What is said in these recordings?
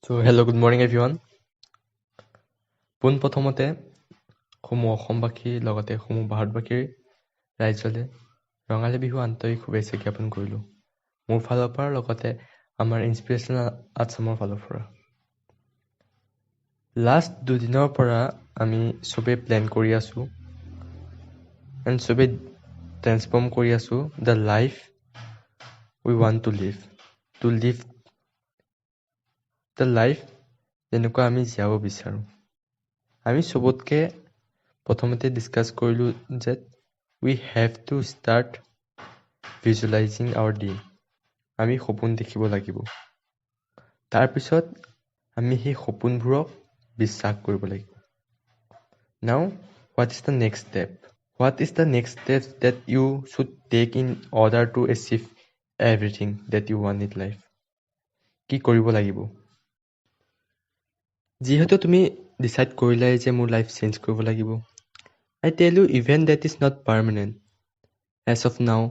So hello, good morning everyone. পোনপ্ৰথমতে সমূহ অসমবাসী লগতে সমূহ ভাৰতবাসীৰ ৰাইজলে ৰঙালী বিহু আন্তৰিক শুভেচ্ছা জ্ঞাপন কৰিলোঁ। মোৰ ফালৰ পৰা লগতে আমাৰ ইনস্পিৰেশ্যনেল আছামৰ ফালৰ পৰা। লাষ্ট দুদিনৰ পৰা আমি চবে প্লেন কৰি আছোঁ এণ্ড চবে ট্ৰেন্সফৰ্ম কৰি আছোঁ the life we want to live the life যেনেকুৱা আমি জীয়াব বিচাৰোঁ। আমি চবতকে প্ৰথমতে ডিছকাছ কৰিলোঁ যে we have to start visualizing our dream. আমি সপোন দেখিব লাগিব। তাৰপিছত আমি সেই সপোনবোৰক বিশ্বাস কৰিব লাগিব। Now, what is the next step? What is the next step that you should take in order to achieve everything that you want in life? কি কৰিব লাগিব? যিহেতু তুমি ডিসাইড কৰিলাই যে মোৰ লাইফ চেঞ্জ কৰিব লাগিব, I tell you even that is not permanent. As of now,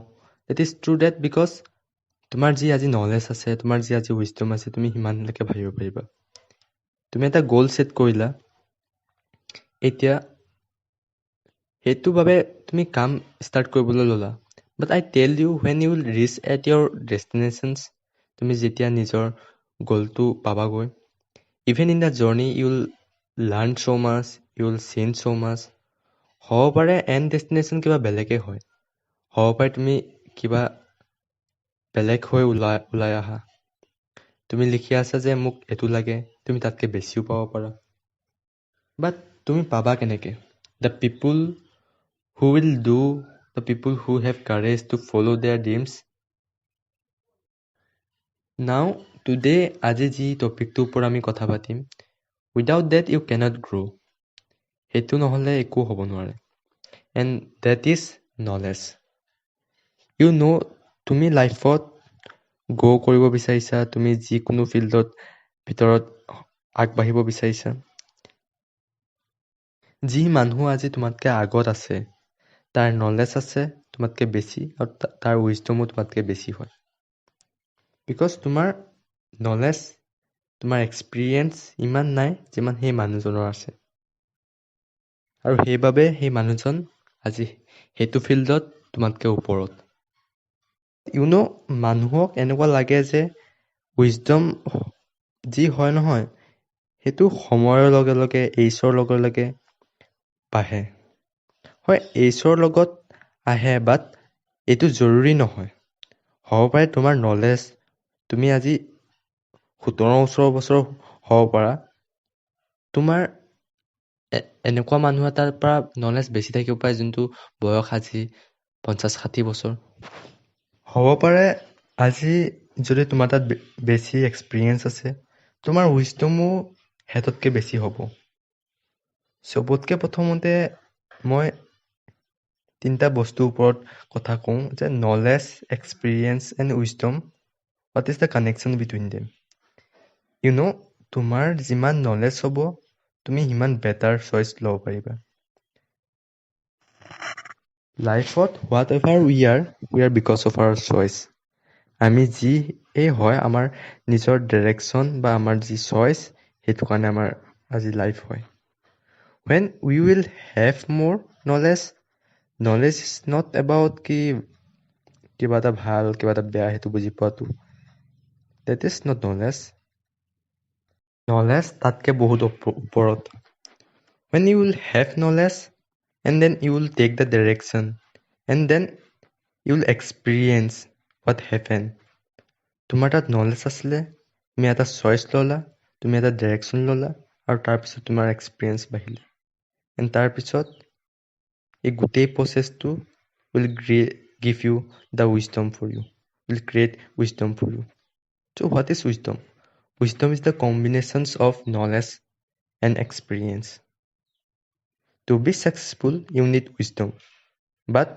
that is true that because তোমাৰ যি আজি নলেজ আছে, তোমাৰ যি আজি উইজডম আছে, তুমি সিমানলৈকে ভাবিব পাৰিবা। তুমি এটা গ'ল ছেট কৰিলা, এতিয়া সেইটো বাবে তুমি কাম ষ্টাৰ্ট কৰিবলৈ ল'লা। But I tell you when you will reach at your destinations, তুমি যেতিয়া নিজৰ গ'লটো পাবাগৈ, even in the journey you will learn so much, you will change so much. হ'ব পাৰে এণ্ড ডেষ্টিনেশ্যন কিবা বেলেগে হয়, হ'ব পাৰে তুমি কিবা বেলেগ হৈ ওলাই আহা। তুমি লিখি আছা যে মোক এইটো লাগে, তুমি তাতকৈ বেছিও পাব পাৰা। বাট তুমি পাবা কেনেকৈ? The people who have courage to follow their dreams. Now, today, আজি যি টপিকটোৰ ওপৰত আমি কথা পাতিম, without that you cannot grow. সেইটো নহ'লে একো হ'ব নোৱাৰে। And that is knowledge. You know, তুমি লাইফত গ্ৰ' কৰিব বিচাৰিছা, তুমি যিকোনো ফিল্ডত ভিতৰত আগবাঢ়িব বিচাৰিছা। যি মানুহ আজি তোমাতকৈ আগত আছে, তাৰ নলেজ আছে তোমাতকৈ বেছি আৰু তাৰ উইজডমো তোমাতকৈ বেছি হয়। বিকজ তোমাৰ নলেজ, তোমাৰ এক্সপিৰিয়েঞ্চ ইমান নাই যিমান সেই মানুহজনৰ আছে, আৰু সেইবাবে সেই মানুহজন আজি সেইটো ফিল্ডত তোমাতকৈ ওপৰত। মানুহক এনেকুৱা লাগে যে উইজডম যি হয় নহয়, সেইটো সময়ৰ লগে লগে, এইজৰ লগে লগে বাঢ়ে। হয়, এইজৰ লগত আহে, বাট এইটো জৰুৰী নহয়। হ'ব পাৰে তোমাৰ নলেজ, তুমি আজি 17-18 বছৰ হ'ব পাৰা, তোমাৰ এনেকুৱা মানুহ এটাৰ পৰা নলেজ বেছি থাকিব পাৰে যোনটো বয়স আজি 50-60 বছৰ। হ'ব পাৰে আজি যদি তোমাৰ তাত বেছি এক্সপিৰিয়েঞ্চ আছে, তোমাৰ উইজডমো সিহঁততকৈ বেছি হ'ব। চবতকৈ প্ৰথমতে মই 3টা বস্তুৰ ওপৰত কথা কওঁ যে knowledge, experience and wisdom, what is the connection between them. তোমাৰ যিমান নলেজ হ'ব, তুমি সিমান বেটাৰ চইচ ল'ব পাৰিবা। লাইফত whatever we are because of our choice. আমি যি হয়, আমাৰ নিজৰ ডিৰেকশ্যন বা আমাৰ যি চইচ, সেইটো কাৰণে আমাৰ আজি লাইফ হয়। When we will have more knowledge is not about কিবা এটা ভাল, কিবা এটা বেয়া, সেইটো বুজি পোৱাটো। That is not knowledge. Knowledge তাতকৈ বহুত ওপৰত। When you will have knowledge and then you will take the direction and then you will experience what happened. তোমাৰ তাত নলেজ আছিলে, তুমি এটা চইচ ল'লা, তুমি এটা ডিৰেকশ্যন ল'লা, আৰু তাৰপিছত তোমাৰ এক্সপিৰিয়েঞ্চ বাঢ়িলে। এণ্ড তাৰপিছত এই গোটেই প্ৰচেছটো will give you the wisdom for you, will create wisdom for you. So what is wisdom? Wisdom is the combinations of knowledge and experience. To be successful, you need wisdom. But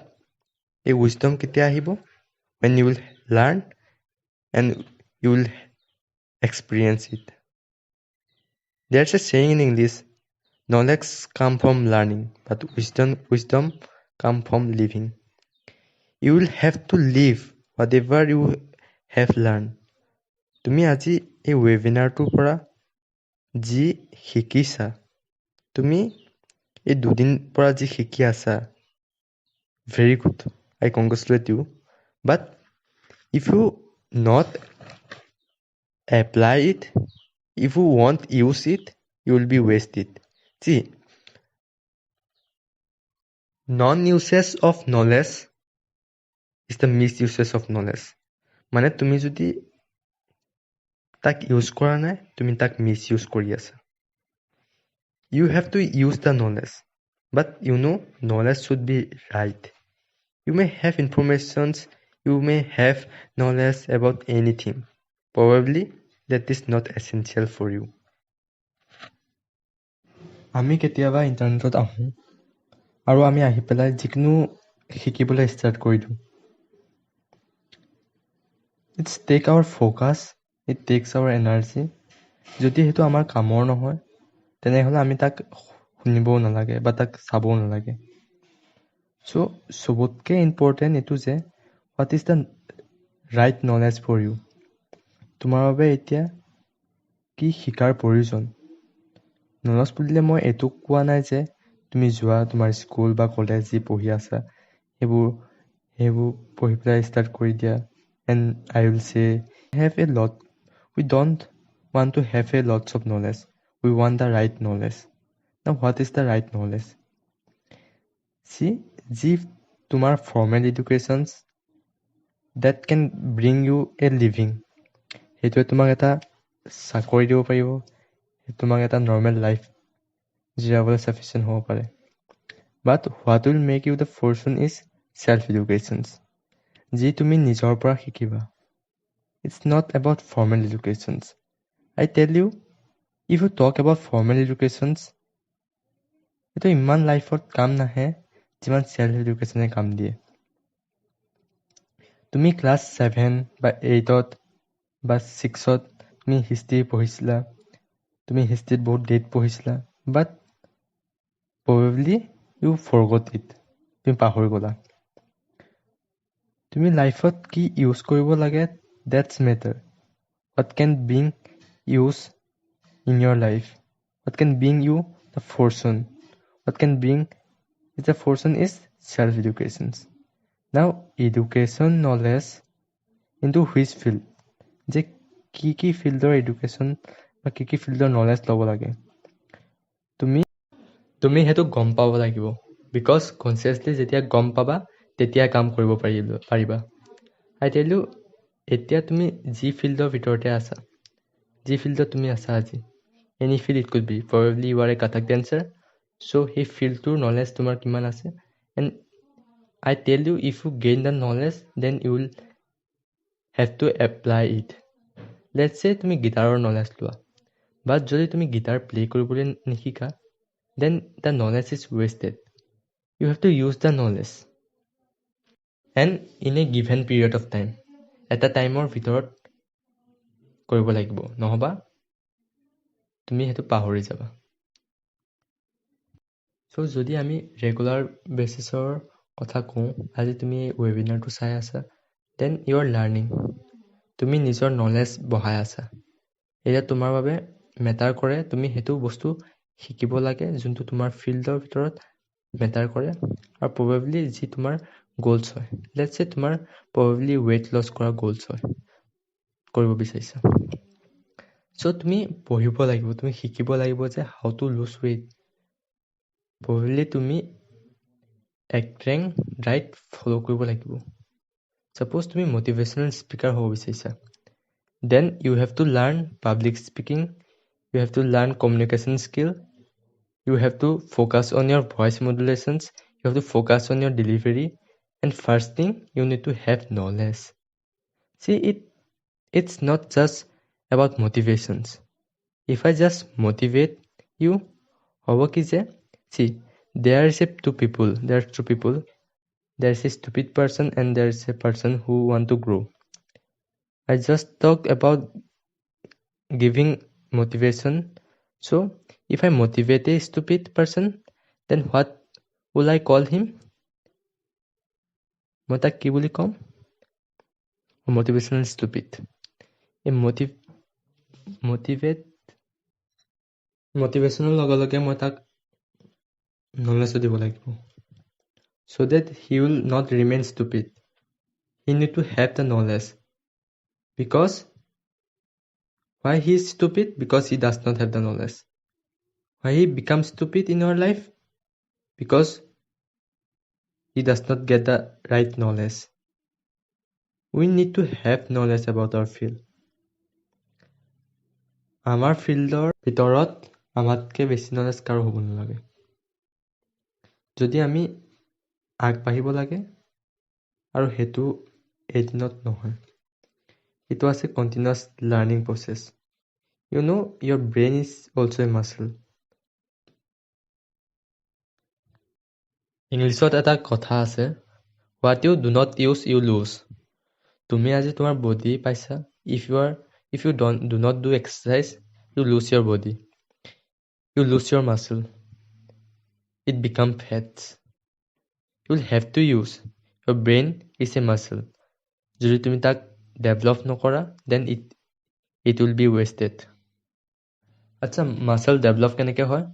এই wisdom কেতিয়া আহিব? When you will learn and you will experience it. There's a saying in English, knowledge comes from learning, but wisdom comes from living. You will have to live whatever you have learned. তুমি আজি এই ৱেবিনাৰটোৰ পৰা যি শিকিছা তুমি এই দুদিন পৰা যি শিকি আছা very good, I congratulate you, but if you not apply it, if you won't use it, you will be wasted. See, non-uses of knowledge is the misuses of knowledge. মানে তুমি যদি তাক ইউজ কৰা নাই তুমি তাক মিসইউজ কৰি আছা. You have to use the knowledge, but you know knowledge should be right. You may have informations, you may have knowledge about anything. Probably that is not essential for you. আমি কেতিয়াবা ইণ্টাৰনেটত আহোঁ আৰু আমি আহি পেলাই যিকোনো শিকিবলৈ ষ্টাৰ্ট কৰি দিওঁ. It's take our focus, it takes our energy. যদি সেইটো আমাৰ কামৰ নহয় তেনেহ'লে আমি তাক শুনিবও নালাগে বা তাক চাবও নালাগে. So চবতকৈ ইম্পৰ্টেণ্ট এইটো যে what is the right knowledge for you? তোমাৰ বাবে এতিয়া কি শিকাৰ প্ৰয়োজন? নলেজ বুলিলে মই এইটো কোৱা নাই যে তুমি যোৱা তোমাৰ স্কুল বা কলেজ যি পঢ়ি আছা সেইবোৰ পঢ়ি পেলাই ষ্টাৰ্ট কৰি দিয়া. And I will say we don't want to have a lots of knowledge. We want the right knowledge. Now what is the right knowledge? See, যি তোমাৰ formal educations that can bring you a living. সেইটোৱে তোমাক এটা চাকৰি দিব পাৰিব, তোমাক এটা নৰ্মেল লাইফ জীয়াবলৈ sufficient হ'ব পাৰে. But what will make you the fortune is self-educations. যি তুমি নিজৰ পৰা শিকিবা. It's not about formal educations. I tell you, if you talk about formal educations, এইটো ইমান লাইফত কাম নাহে যিমান self educationে কাম দিয়ে. তুমি ক্লাছ 7 বা 8ত বা 6ত তুমি হিষ্ট্ৰী পঢ়িছিলা, তুমি হিষ্ট্ৰীত বহুত date পঢ়িছিলা, but probably you forgot it. তুমি পাহৰি গলা. তুমি লাইফত কি ইউজ কৰিব লাগে, that's matter. What can bring use in your life? What can bring you the fortune? What can bring the fortune is self-educations. Now, education knowledge into which field? যে কি ফিল্ডৰ এডুকেশ্যন বা কি ফিল্ডৰ নলেজ ল'ব লাগে তুমি সেইটো গম পাব লাগিব. বিকজ কনচিয়াছলি যেতিয়া গম পাবা তেতিয়া কাম কৰিব পাৰিবা. আই টেল ইউ, এতিয়া তুমি যি ফিল্ডৰ ভিতৰতে আছা, যি ফিল্ডত তুমি আছা আজি, any field it could be, probably you are a Kathak dancer. চ' সেই ফিল্ডটোৰ নলেজ তোমাৰ কিমান আছে, and I tell you, if you gain the knowledge then you will have to apply it. Let's see তুমি গিটাৰৰ নলেজ লোৱা, বাট যদি তুমি গিটাৰ প্লে কৰিবলৈ Nishika, then the knowledge is wasted. You have to use the knowledge. And in a given period of time. এটা টাইমৰ ভিতৰত কৰিব লাগিব, নহবা তুমি সেইটো পাহৰি যাবা. চ' যদি আমি ৰেগুলাৰ বেচিছৰ কথা কওঁ, আজি তুমি এই ৱেবিনাৰটো চাই আছা, দেন ইউ আৰ লাৰ্ণিং. তুমি নিজৰ নলেজ বঢ়াই আছা. এতিয়া তোমাৰ বাবে মেটাৰ কৰে তুমি সেইটো বস্তু শিকিব লাগে যোনটো তোমাৰ ফিল্ডৰ ভিতৰত মেটাৰ কৰে, আৰু প্ৰবেবলি যি তোমাৰ গ'লছ হয়. লেটছ চে তোমাৰ প্ৰবেবলি ৱেইট লছ কৰা গ'লছ হয়, কৰিব বিচাৰিছা. চ' তুমি পঢ়িব লাগিব, তুমি শিকিব লাগিব যে how to lose weight. Probably তুমি এক্ট্ৰেং ডাইট ফ'ল' কৰিব লাগিব. ছাপ'জ তুমি মটিভেশ্যনেল স্পীকাৰ হ'ব বিচাৰিছা, then you have to learn public speaking, you have to learn communication skill, you have to focus on your voice modulations, you have to focus on your delivery, and first thing you need to have knowledge. See, it's not just about motivations. If I just motivate you, however ki je, see, there are two people, there is a stupid person and there is a person who want to grow. I just talked about giving motivation. So if I motivate a stupid person, then what will I call him? মই তাক কি বুলি ক'ম? Motivational stupid. A motivate Motivational লগে লগে মই তাক knowledge দিব লাগিব, so that he will not remain stupid. He need to have the knowledge, because why he is stupid? Because he does not have the knowledge. Why he becomes stupid in our life? Because he does not get the right knowledge. We need to have knowledge about our field. আমাৰ ফিল্ডৰ ভিতৰত আমাতকে বেছি knowledge কাৰো হ'ব নালাগে। যদি আমি আগবাঢ়িব লাগে আৰু সেইটো এদিনত নহয়, এইটো আছে continuous learning process. You know, your brain is also a muscle. ইংলিছত এটা কথা আছে, what you do not use, you lose. তুমি আজি তোমাৰ বডি পাইছা, if you do not do exercise, you lose your body. You lose your muscle. It becomes fats. You'll have to use. Your brain is a muscle. যদি তুমি তাক develop নকৰা, then it will be wasted. আচ্ছা, muscle develop কেনেকৈ হয়?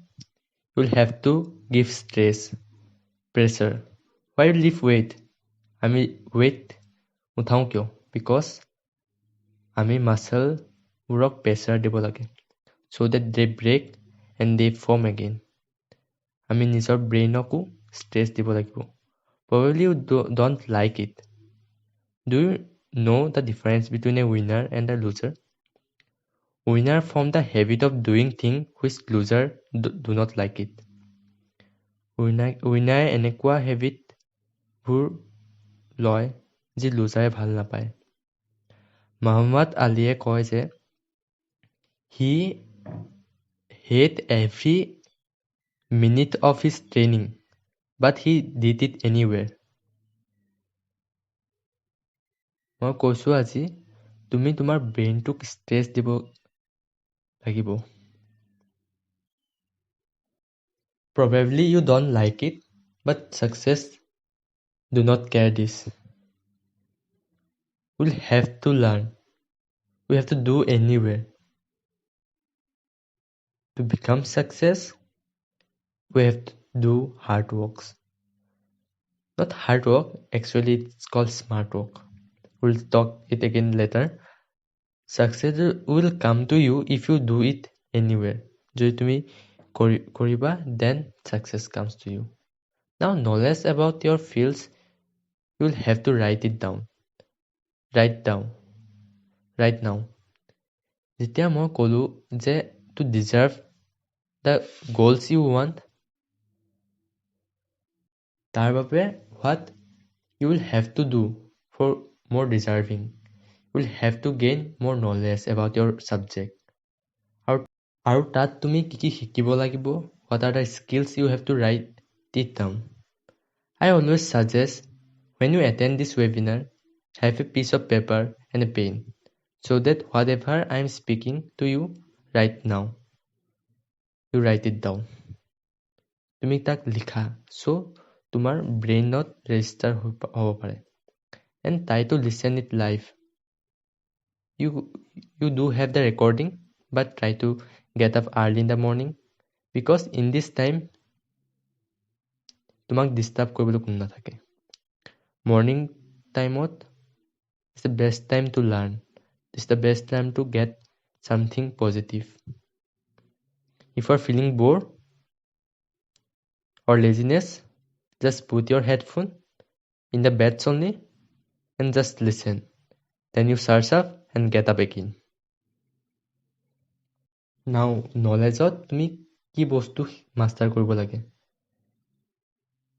You'll have to give stress, pressure. Why you lift weight? আমি weight উঠাওঁ কিয়? Because আমি মাসলবোৰক প্ৰেছাৰ দিব লাগে, so that they break and they form again. আমি নিজৰ ব্ৰেইনকো ষ্ট্ৰেছ দিব লাগিব. Probably you don't like it. Do you know the difference between a winner and a loser? Winner form the habit of doing things which loser do not like it. Winner এনেকুৱা habitবোৰ লয় যি লুজাৰে ভাল নাপায়। মুহাম্মদ আলীয়ে কয় যে he hate every minute of his training, but he did it anywhere. মই কৈছো আজি তুমি তোমাৰ ব্ৰেইনটোক ষ্ট্ৰেছ দিব লাগিব। Probably you don't like it, but success do not care this. We'll have to learn. We have to do anywhere. To become success, we have to do hard works. Not hard work, actually it's called smart work. We'll talk it again later. Success will come to you if you do it anywhere. যদি তুমি কৰিবা, then success comes to you. Now, knowledge about your fields, you will have to write it down. Right now. যেতিয়া মই ক'লো যে to deserve the goals you want, তাৰ বাবে what you will have to do for more deserving. You will have to gain more knowledge about your subject. আৰু তাত তুমি কি শিকিব লাগিব, what are the skills you have to write it down. I always suggest when you attend this webinar, have a piece of paper and a pen, so that whatever I am speaking to you right now, you write it down. তুমি তাক লিখা, so তোমাৰ ব্ৰেইনত register হ'ব পাৰে, and try to listen it live. You do have the recording, but try to get up early in the morning, because in this time তোমাক disturb কৰিবলৈ কোনো নাথাকে. Morning টাইমত is the best time to learn. It's the best time to get something positive. If you are feeling bored or laziness, just put your headphone in the beds only and just listen. Then you search up and get up again. Now, knowledgeত তুমি কি বস্তু master কৰিব লাগে?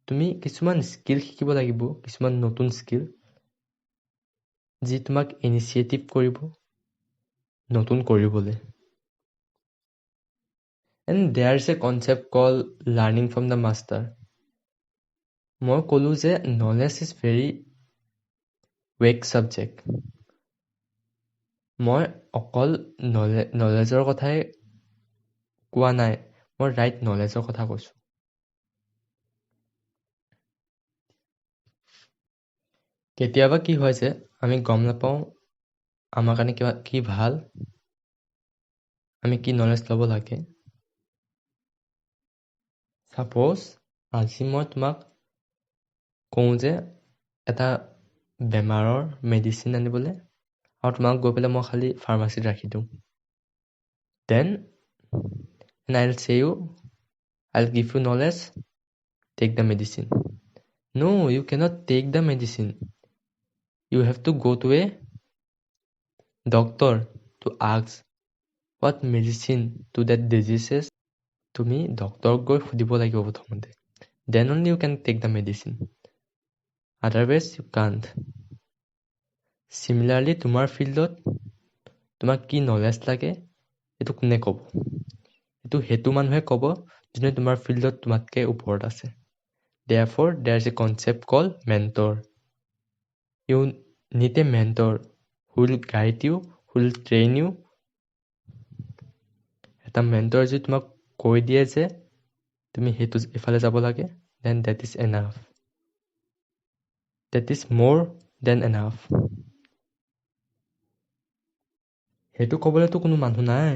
তুমি কিছুমান skill শিকিব লাগিব, কিছুমান নতুন স্কিল যি তোমাক ইনিচিয়েটিভ কৰিব নতুন কৰিবলৈ। And there is a concept called learning from the master. মই ক'লো যে knowledge is very weak subject. মই অকল knowledgeৰ কথাই কোৱা নাই, মই right knowledgeৰ কথা কৈছো। কেতিয়াবা কি হয় যে আমি গম নাপাওঁ আমাৰ কাৰণে কি ভাল, আমি কি নলেজ ল'ব লাগে, ছাপ'জ আজি মই তোমাক কওঁ যে এটা বেমাৰৰ মেডিচিন আনিবলৈ, আৰু তোমাক গৈ পেলাই মই খালি ফাৰ্মাচীত ৰাখি দিওঁ। Then I'll say you, I'll give you knowledge, take the medicine. No, you cannot take the medicine. You have to go to a doctor to ask what medicine to that diseases. তুমি ডক্টৰক গৈ সুধিব লাগিব প্ৰথমতে। Then only you can take the medicine. Otherwise you can't. Similarly, তোমাৰ ফিল্ডত তোমাক কি নলেজ লাগে এইটো কোনে ক'ব? এইটো সেইটো মানুহে ক'ব যোনে তোমাৰ ফিল্ডত তোমাতকৈ ওপৰত আছে। Therefore, there is a concept called mentor. You need a mentor who will guide you, who will train you. এটা mentor যদি তোমাক কৈ দিয়ে যে তুমি সেইটো ইফালে যাব লাগে, then that is enough. That is more than enough. সেইটো ক'বলৈতো কোনো মানুহ নাই।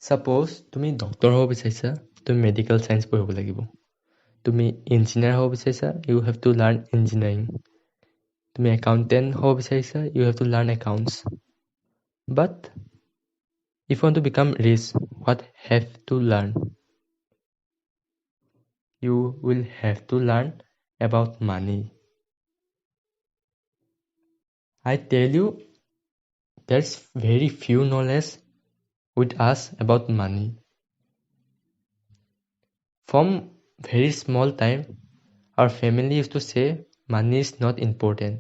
Suppose তুমি ডক্টৰ হ'ব বিচাৰিছা, তুমি মেডিকেল চায়েন্স পঢ়িব লাগিব। তুমি ইঞ্জিনিয়াৰ হ'ব বিচাৰিছা, you have to learn engineering. তুমি একাউণ্টেণ্ট হ'ব বিচাৰিছা, you have to learn accounts. But if you want to become rich, what have to learn? You will have to learn about money. I tell you, there's very few knowledge with us about money. From very small time, our family used to say money is not important.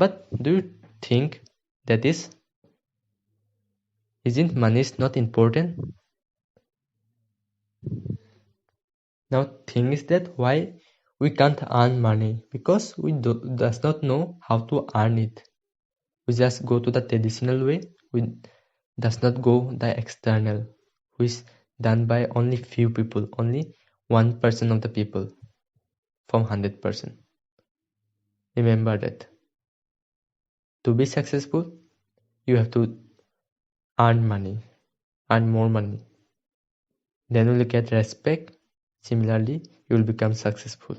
But do you think that isn't money is not important? Now thing is that why we can't earn money, because we does not know how to earn it. We just go to the traditional way. We does not go the external, which is done by only few people, only 1% of the people from 100%. Remember that. To be successful, you have to earn money, earn more money. Then you will get respect. Similarly, you will become successful.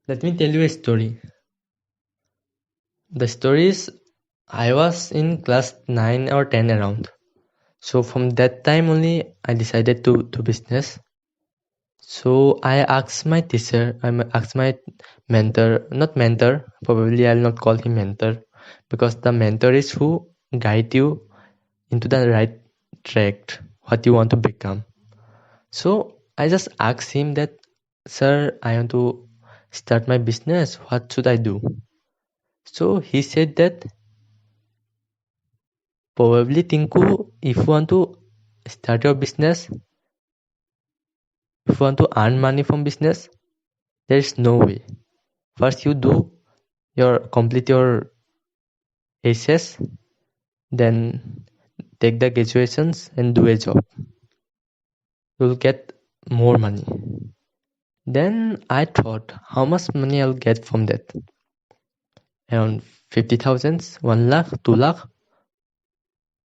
Let me tell you a story. The story is, I was in class 9 or 10 around. So from that time only, I decided to do business. So I asked my teacher, I asked my mentor, not mentor, probably I'll not call him mentor, because the mentor is who guide you into the right track, what you want to become. So I just asked him that, sir, I want to start my business, what should I do? So he said that, probably Tinku, if you want to start your business, if you want to earn money from business, there is no way. First you do complete your HS, then take the graduations and do a job. You'll get more money. Then I thought, how much money I'll get from that? Around 50,000, 1 lakh, 2 lakh,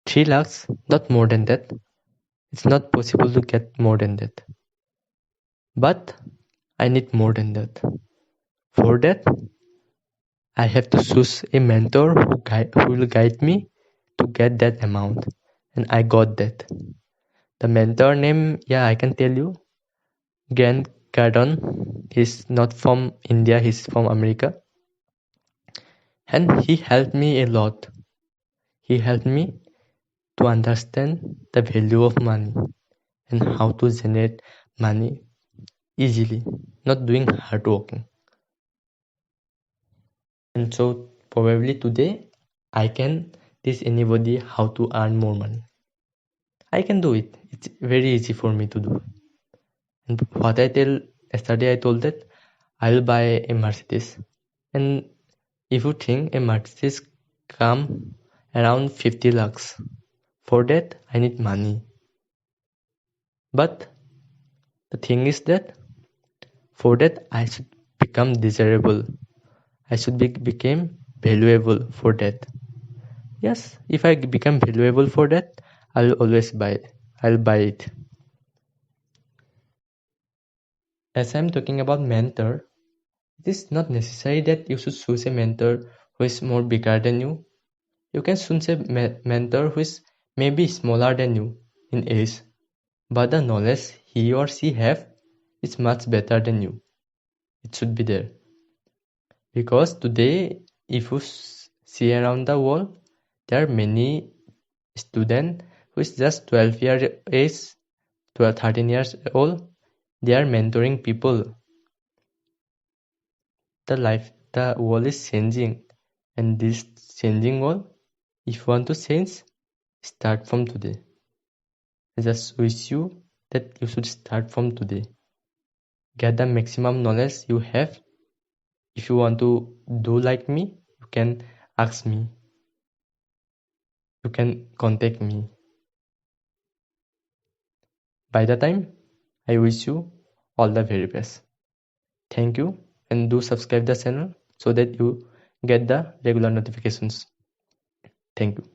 3 lakhs, not more than that. It's not possible to get more than that. But I need more than that. For that, I have to choose a mentor who will guide me to get that amount. And I got that. The mentor name, I can tell you, Grant Cardone. He's not from India, he's from America. And he helped me a lot. He helped me to understand the value of money and how to generate money easily, not doing hard working. And so probably today I can teach anybody how to earn more money. I can do it. It's very easy for me to do. And what yesterday I told that I'll buy a Mercedes. And if you think a Mercedes come around 50 lakhs, for that I need money. But the thing is that for that I should become desirable. I should become valuable for that. Yes, if I become valuable for that, I'll always buy. I'll buy it. As I'm talking about mentor, it is not necessary that you should choose a mentor who is more bigger than you. You can choose a mentor who is maybe smaller than you in age, but the knowledge he or she have is much better than you. It should be there. Because today, if you see around the world, there are many students who is just 12 years age, 12, 13 years old. They are mentoring people. The world is changing, and this changing world, if you want to change, start from today. I just wish you that you should start from today. Get the maximum knowledge you have. If you want to do like me, you can ask me. You can contact me. By the time, I wish you all the very best. Thank you, and do subscribe the channel so that you get the regular notifications. Thank you.